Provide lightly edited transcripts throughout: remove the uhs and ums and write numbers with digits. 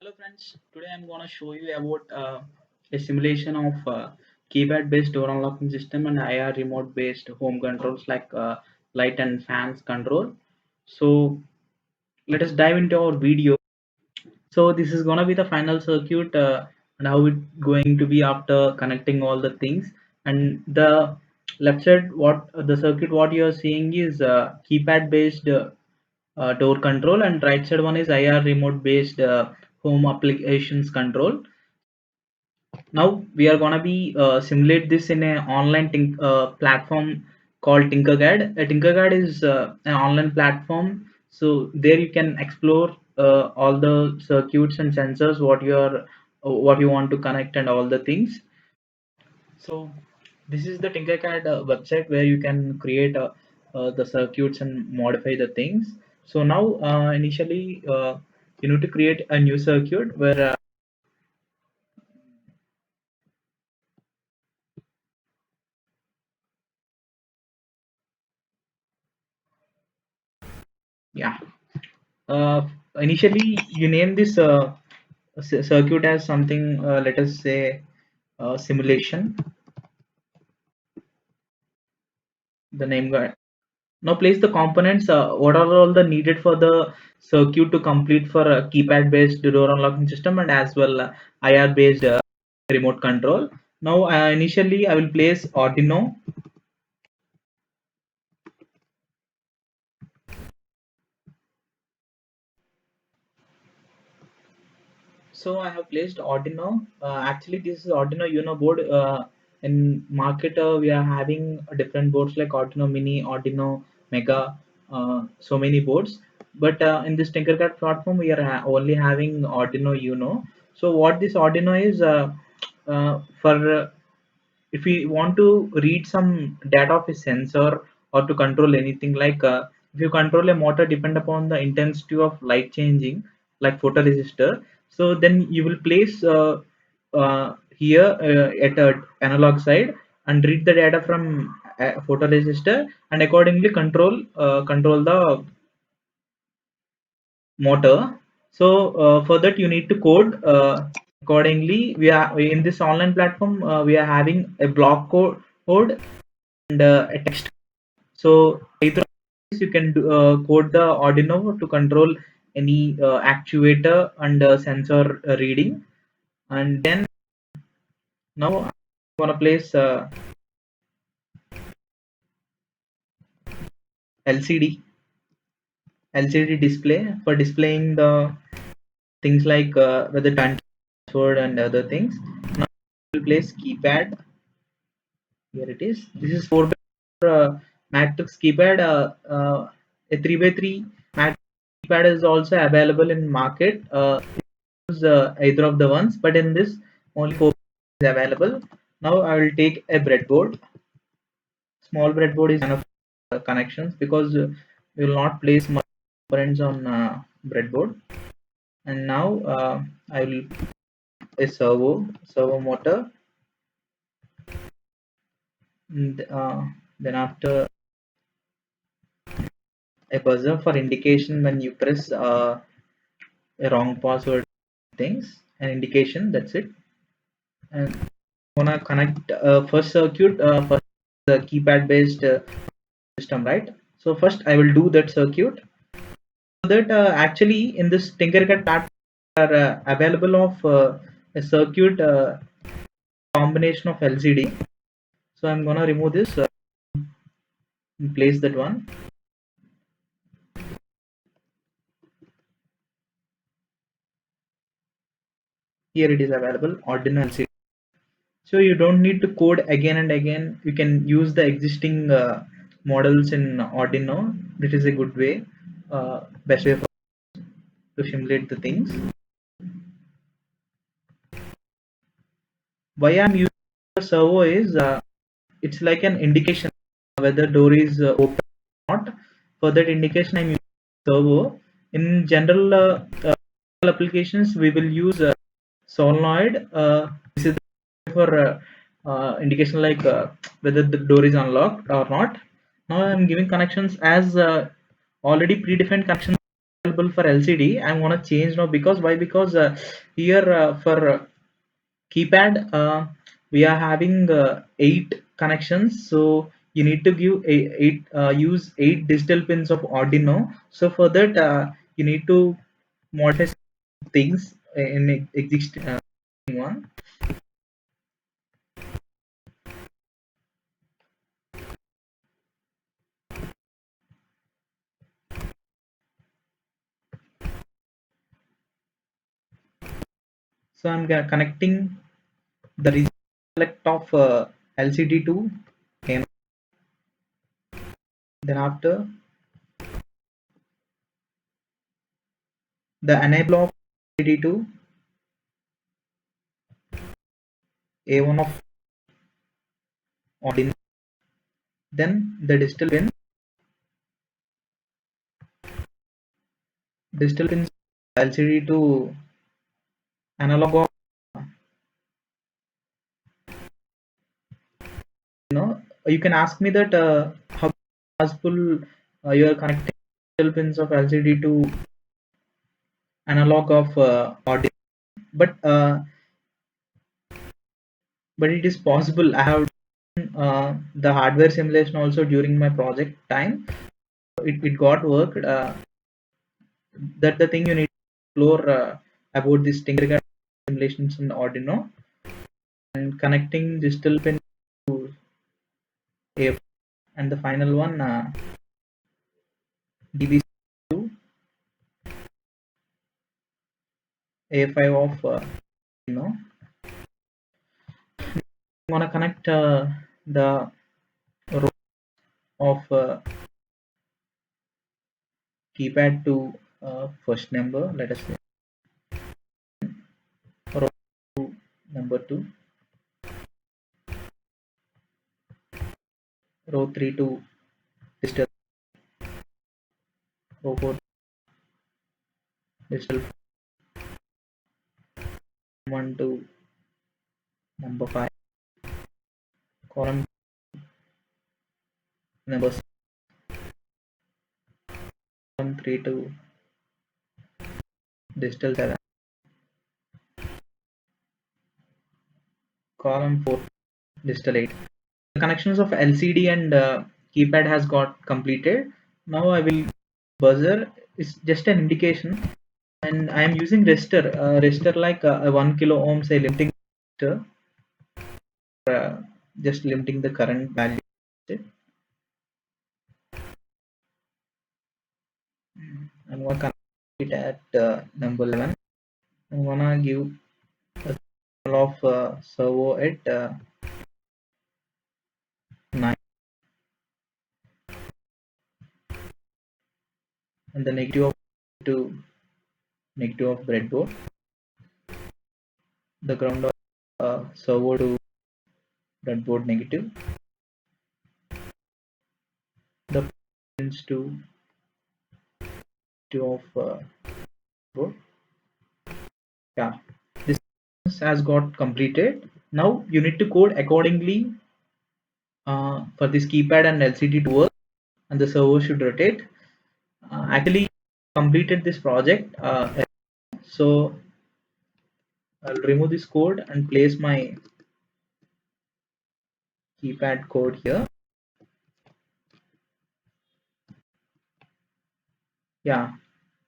Hello friends, today I'm gonna show you about a simulation of keypad based door unlocking system and IR remote based home controls like light and fans control. So let us dive into our video. So this is gonna be the final circuit and how it going to be after connecting all the things. And the left side, what the circuit what you are seeing is keypad based door control, and right side one is IR remote based home applications control. Now we are gonna be simulate this in a online platform called Tinkercad. Tinkercad is an online platform, so there you can explore all the circuits and sensors what you want to connect and all the things. So this is the Tinkercad website where you can create the circuits and modify the things. So now initially you need to create a new circuit where yeah. Initially you name this circuit as something, let us say simulation, the name guide. Now place the components, what are all the needed for the circuit to complete for a keypad based door unlocking system and as well IR based remote control. Now initially I will place Arduino. So I have placed Arduino. Actually, this is Arduino Uno board. In market, we are having different boards like Arduino Mini, Arduino Mega, so many boards. But in this Tinkercad platform, we are only having Arduino Uno. So what this Arduino is, for if we want to read some data of a sensor or to control anything like if you control a motor depend upon the intensity of light changing like photoresistor, so then you will place here at a analog side and read the data from photoresistor and accordingly control the motor. So for that you need to code accordingly. We are in this online platform, we are having a block code and a text. So either of these you can code the Arduino to control any actuator and sensor reading. And then now I'm gonna place LCD LCD display for displaying the things like whether password and other things. Now we'll place keypad. Here it is. This is 4 by matrix keypad. A 3 by 3 matrix keypad is also available in market. Use either of the ones, but in this only 4 is available. Now I will take a breadboard. Small breadboard is enough connections because we will not place much components on breadboard. And now I will a servo motor. And, then after a buzzer for indication when you press a wrong password things, an indication, that's it. And wanna connect first circuit, first the keypad based system, right? So first I will do that circuit. So that actually in this Tinkercad platform are available of a circuit combination of LCD. So I'm gonna remove this and place that one. Here it is available Arduino LCD. So you don't need to code again and again. You can use the existing models in Arduino. That is a good way, best way to simulate the things. Why I'm using the servo is it's like an indication whether door is open or not. For that indication I'm using servo. In general applications we will use solenoid. This is for indication like whether the door is unlocked or not. Now I'm giving connections as already predefined connections available for LCD. I'm gonna change now. Because why? Because here for keypad we are having 8 connections, so you need to give eight use 8 digital pins of Arduino. So for that you need to modify things in existing one. So I'm connecting the select of LCD to ANOD. Then after the enable of LCD to A1 of Arduino. Then the digital pins LCD to analog of, you can ask me that how possible you are connecting digital pins of LCD to analog of Arduino, but it is possible. I have done the hardware simulation also during my project time. It got worked. That the thing you need to explore about this Tinkercad simulations in Arduino, and connecting digital pin to A, and the final one DBC to A5 of I'm gonna connect the row of keypad to first number. Let us say row to number 2, row 3 to digital, row 4 digital, 1 to number 5, column number 6, column 3 to digital 7, column 4 digital 8. The connections of LCD and keypad has got completed. Now I will buzzer is just an indication, and I am using resistor like a 1 kilo ohm, say limiting resistor, uh, just limiting the current value. I'm gonna connect it at number 11. I'm gonna give a signal of servo at 9, and the to negative of breadboard, the ground of servo to breadboard negative, the pins to of board. Yeah, this has got completed. Now you need to code accordingly for this keypad and LCD to work, and the servo should rotate. Actually completed this project, so I'll remove this code and place my keypad code here. Yeah,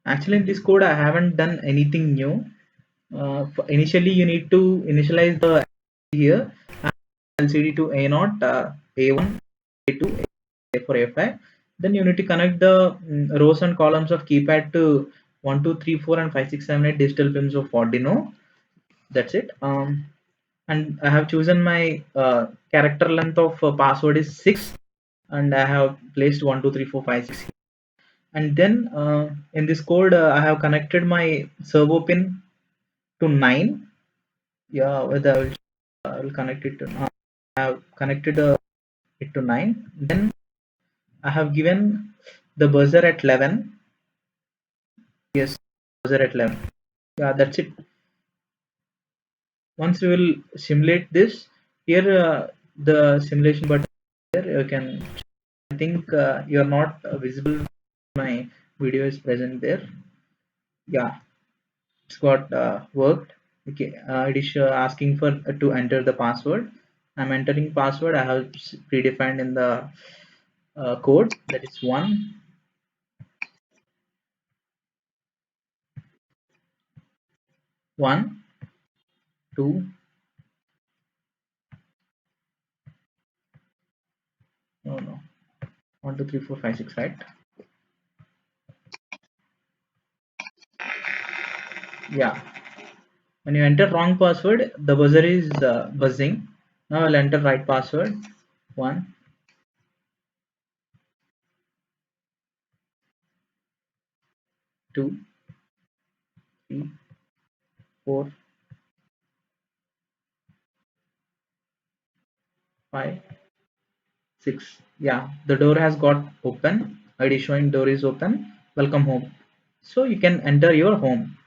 actually in this code I haven't done anything new. Initially you need to initialize the here LCD to A0, A1, A2, A4, A5. Then you need to connect the rows and columns of keypad to 1, 2, 3, 4, and 5, 6, 7, 8 digital pins of Arduino. That's it. And I have chosen my character length of password is 6, and I have placed 1, 2, 3, 4, 5, 6. And then in this code I have connected my servo pin to 9. Yeah, with I will connect it to I have connected it to 9. Then I have given the buzzer at 11. Yes, buzzer at 11. Yeah, that's it. Once we will simulate this, here the simulation button, here you can, I think you're not visible, my video is present there. Yeah, it's got worked. Okay, it is asking for to enter the password. I'm entering password. I have predefined in the code, that is one, two, no, 1 2 3 4 5 6, right? Yeah. When you enter wrong password, the buzzer is buzzing. Now I'll enter right password. One, two, three, 4, 5, 6. Yeah, the door has got open. ID showing door is open. Welcome home. So you can enter your home.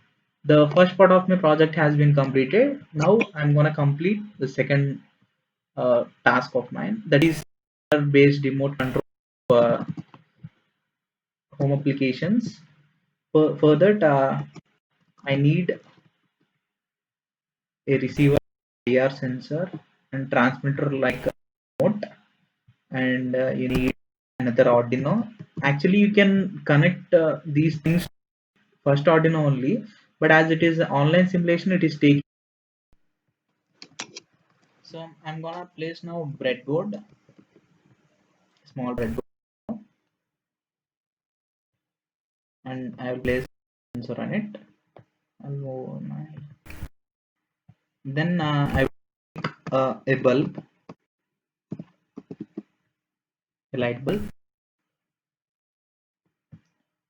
The first part of my project has been completed. Now I'm gonna complete the second task of mine. That is based remote control uh, home applications. For that, I need a receiver, IR sensor, and transmitter like a remote, and you need another Arduino. Actually, you can connect these things first Arduino only, but as it is online simulation, it is taking. So I'm gonna place now breadboard, small breadboard, and I will place sensor on it. I'll move my. Then I will a bulb, a light bulb,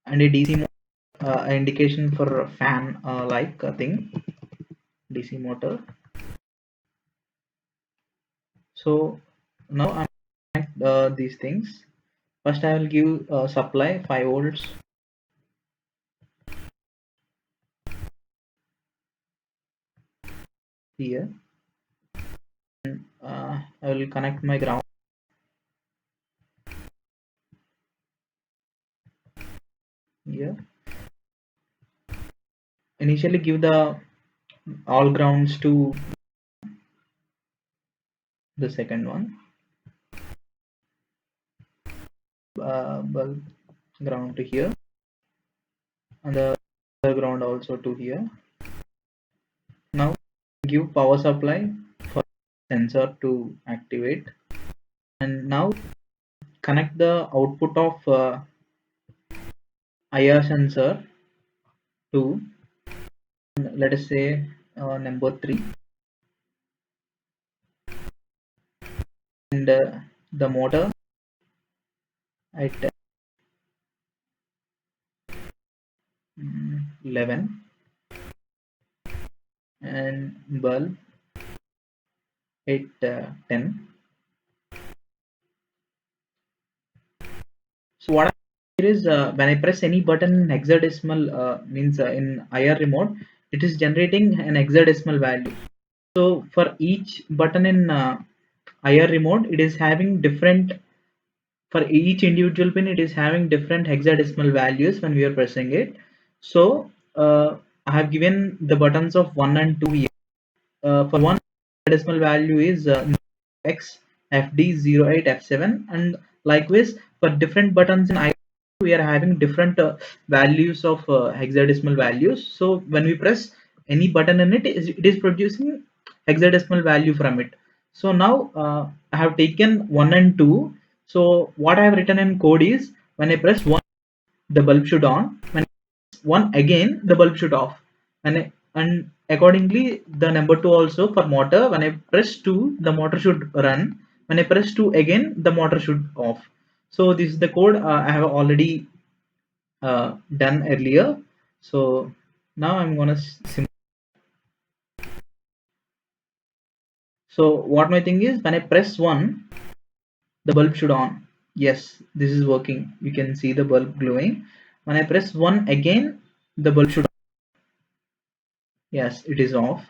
and a DC indication for a fan like thing, DC motor. So now I'm these things. First, I will give supply 5 volts here. I will connect my ground here. Initially, give the all grounds to the second one, bulb ground to here, and the other ground also to here. Now, give power supply for sensor to activate, and now connect the output of IR sensor to, let us say, number 3, and the motor at 11, and bulb at 10. So what I here is when I press any button in hexadecimal, means in IR remote, it is generating an hexadecimal value. So for each button in IR remote, it is having different, for each individual pin it is having different hexadecimal values when we are pressing it. So I have given the buttons of 1 and 2 here. For one, decimal value is x fd08 f7, and likewise for different buttons in I we are having different values of hexadecimal values. So when we press any button in it, it is producing hexadecimal value from it. So now I have taken 1 and 2. So what I have written in code is, when I press 1, the bulb should on. When one again, the bulb should off, and accordingly the number 2 also for motor. When I press 2, the motor should run. When I press 2 again, the motor should off. So this is the code I have already done earlier. So now I'm gonna so what my thing is, when I press 1, the bulb should on. Yes, this is working. You can see the bulb glowing. When I press 1 again, the bulb should, yes, it is off.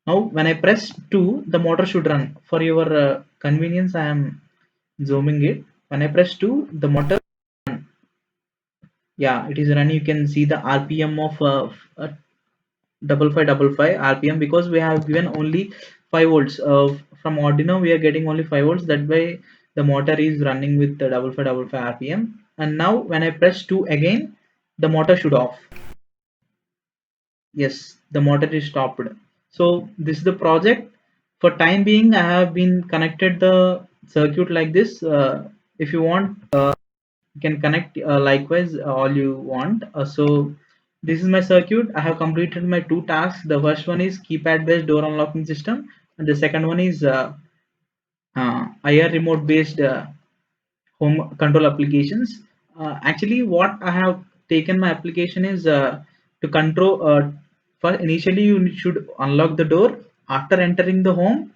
Now when I press 2, the motor should run. For your convenience, I am zooming it. When I press 2, the motor run. Yeah, it is running. You can see the RPM of 5555 RPM, because we have given only 5 volts from Arduino. We are getting only 5 volts. That way the motor is running with the 5555 RPM. And now when I press 2 again, the motor should off. Yes, the motor is stopped. So this is the project. For time being, I have been connected the circuit like this. If you want, you can connect likewise all you want. So this is my circuit. I have completed my two tasks. The first one is keypad based door unlocking system, and the second one is IR remote based home control applications. Actually, what I have taken my application is to control. First, initially, you should unlock the door. After entering the home,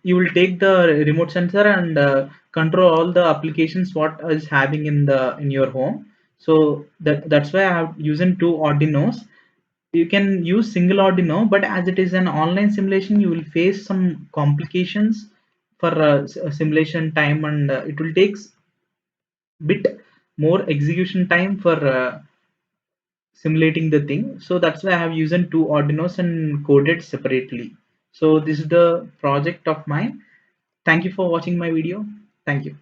you will take the remote sensor and control all the applications what is having in your home. So that's why I have using two Arduinos. You can use single Arduino, but as it is an online simulation, you will face some complications for simulation time, and it will take bit more execution time for simulating the thing. So that's why I have used two Arduinos and coded separately. So this is the project of mine. Thank you for watching my video. Thank you.